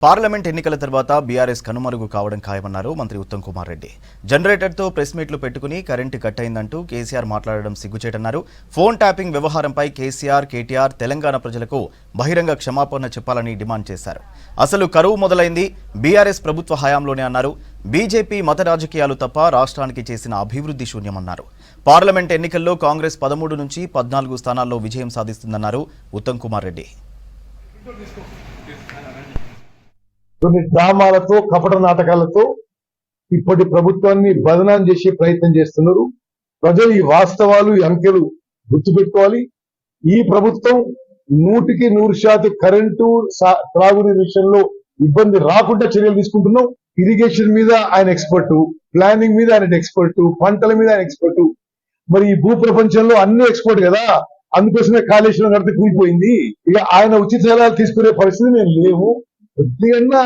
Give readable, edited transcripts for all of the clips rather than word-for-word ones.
Parliament ఎన్నికల తర్వాత BRS కనుమరుగు కావడం ఖాయమన్నారు మంత్రి ఉత్తమ్ కుమార్ రెడ్డి. జనరేటర్తో ప్రెస్ మీట్లు పెట్టుకుని కరెంటు కట్ అయిందంటూ కేసీఆర్ మాట్లాడడం సిగ్గుచేటన్నారు. ఫోన్ ట్యాపింగ్ వ్యవహారంపై కేసీఆర్, కేటీఆర్ తెలంగాణ ప్రజలకు బహిరంగ క్షమాపణ చెప్పాలని డిమాండ్ చేశారు. అసలు కరువు మొదలైంది బీఆర్ఎస్ ప్రభుత్వ హయాంలోనే అన్నారు. బీజేపీ మత రాజకీయాలు తప్ప రాష్ట్రానికి చేసిన అభివృద్ధి శూన్యమన్నారు. పార్లమెంట్ ఎన్నికల్లో కాంగ్రెస్ 13 నుంచి 14 స్థానాల్లో విజయం సాధిస్తుందన్నారు ఉత్తమ్ కుమార్ రెడ్డి. కొన్ని డ్రామాలతో కపట నాటకాలతో ఇప్పటి ప్రభుత్వాన్ని బదనాం చేసే ప్రయత్నం చేస్తున్నారు. ప్రజలు ఈ వాస్తవాలు, ఈ అంకెలు గుర్తుపెట్టుకోవాలి. ఈ ప్రభుత్వం 100% కరెంటు త్రాగునీరు విషయంలో ఇబ్బంది రాకుండా చర్యలు తీసుకుంటున్నాం. ఇరిగేషన్ మీద ఆయన ఎక్స్పర్టు, ప్లానింగ్ మీద ఆయన ఎక్స్పర్టు, పంటల మీద ఆయన ఎక్స్పర్టు. మరి ఈ భూ ప్రపంచంలో అన్ని ఎక్స్పర్ట్ కదా, అందుకోసమే కాళేశ్వరం కడితే కూలిపోయింది. ఇక ఆయన ఉచిత సలహాలు తీసుకునే పరిస్థితి మేము లేవు. కొద్దిగా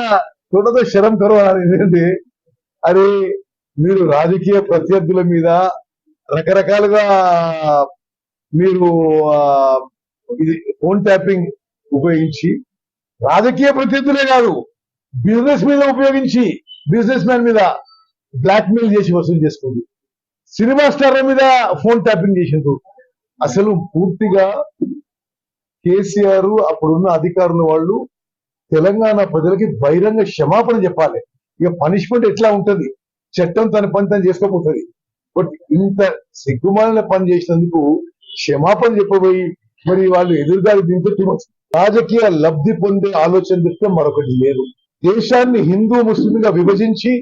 చూడదో శరం కరువు ఏంటంటే, అరే మీరు రాజకీయ ప్రత్యర్థుల మీద రకరకాలుగా మీరు ఇది ఫోన్ ట్యాపింగ్ ఉపయోగించి, రాజకీయ ప్రత్యర్థులే కాదు బిజినెస్ మీద ఉపయోగించి, బిజినెస్ మ్యాన్ మీద బ్లాక్ మెయిల్ చేసి వసూలు చేసుకుంది. సినిమా స్టార్ల మీద ఫోన్ ట్యాపింగ్ చేసిండ్రు. అసలు పూర్తిగా కేసీఆర్ అప్పుడున్న అధికారుల వాళ్ళు తెలంగాణ ప్రజలకి బహిరంగ క్షమాపణ చెప్పాలి. ఇక పనిష్మెంట్ ఎట్లా ఉంటది, చట్టం తన పని తను చేసుకోపోతుంది. బట్ ఇంత సిగ్గుమాలిన పని చేసినందుకు క్షమాపణ చెప్పబోయి మరి వాళ్ళు ఎదురుదారి దీంతో రాజకీయ లబ్ధి పొందే ఆలోచన చెప్తే మరొకటి లేదు. దేశాన్ని హిందూ ముస్లింగా విభజించి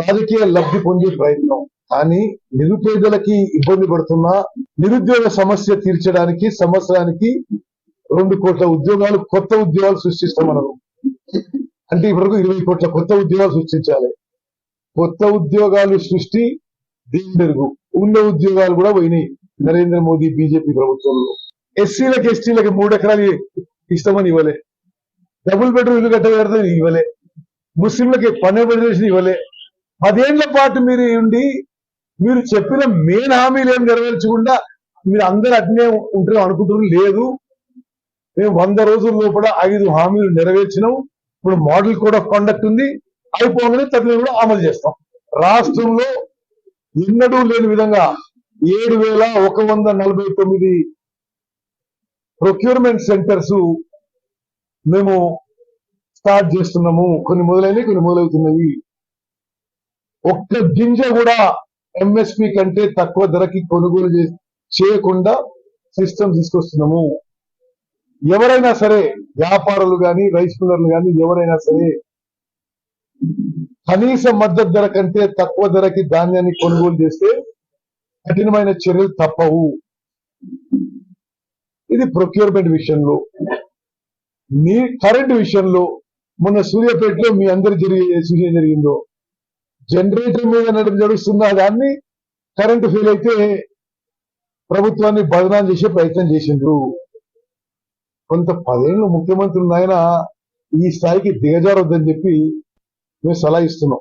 రాజకీయ లబ్ధి పొందే ప్రయత్నం. కానీ నిరుపేదలకి ఇబ్బంది పడుతున్నా నిరుద్యోగ సమస్య తీర్చడానికి సంవత్సరానికి 2 కోట్ల ఉద్యోగాలు, కొత్త ఉద్యోగాలు సృష్టిస్తామన్నారు. అంటే ఇప్పటివరకు 20 కోట్ల కొత్త ఉద్యోగాలు సృష్టించాలి. కొత్త ఉద్యోగాలు సృష్టి దీని మెరుగు. ఉన్న ఉద్యోగాలు కూడా పోయినాయి నరేంద్ర మోదీ బీజేపీ ప్రభుత్వంలో. ఎస్సీలకు, ఎస్టీలకు 3 ఎకరాలు ఇస్తామని ఇవ్వలే. డబుల్ బెడ్రూమ్ ఇల్లు కట్టబెడతామని ఇవ్వలే. ముస్లింలకి 12 రిజర్వేషన్ ఇవ్వలే. 10 ఏళ్ల పాటు మీరు ఉండి మీరు చెప్పిన మెయిన్ హామీలు ఏం నెరవేర్చకుండా మీరు అందరూ అట్నే ఉంటారు అనుకుంటున్నారు. లేదు, మేము 100 రోజుల లోపల 5 హామీలు నెరవేర్చినాం. ఇప్పుడు మోడల్ కోడ్ ఆఫ్ కండక్ట్ ఉంది, అయిపోగానే తగిన కూడా అమలు చేస్తాం. రాష్ట్రంలో ఎన్నడూ లేని విధంగా 7,149 ప్రొక్యూర్మెంట్ సెంటర్స్ మేము స్టార్ట్ చేస్తున్నాము. కొన్ని మొదలైనవి, కొన్ని మొదలవుతున్నవి. ఒక్క గింజ కూడా ఎంఎస్పి కంటే తక్కువ ధరకి కొనుగోలు చేయకుండా సిస్టమ్ తీసుకొస్తున్నాము. ఎవరైనా సరే, వ్యాపారులు కానీ, రైస్ మిల్లర్లు కానీ, ఎవరైనా సరే కనీస మద్దతు ధర కంటే తక్కువ ధరకి ధాన్యాన్ని కొనుగోలు చేస్తే కఠినమైన చర్యలు తప్పవు. ఇది ప్రొక్యూర్మెంట్ విషయంలో. మీ కరెంట్ విషయంలో మొన్న సూర్యాపేటలో మీ అందరు జరిగిందో జనరేటర్ మీద నడుస్తున్న దాన్ని కరెంటు ఫెయిల్ అయితే ప్రభుత్వాన్ని బదనాం చేసే ప్రయత్నం చేసిండ్రు. కొంత 10 ఏళ్ళు ముఖ్యమంత్రులు ఆయన ఈ స్థాయికి దిగజారొద్దని చెప్పి మేము సలహా ఇస్తున్నాం.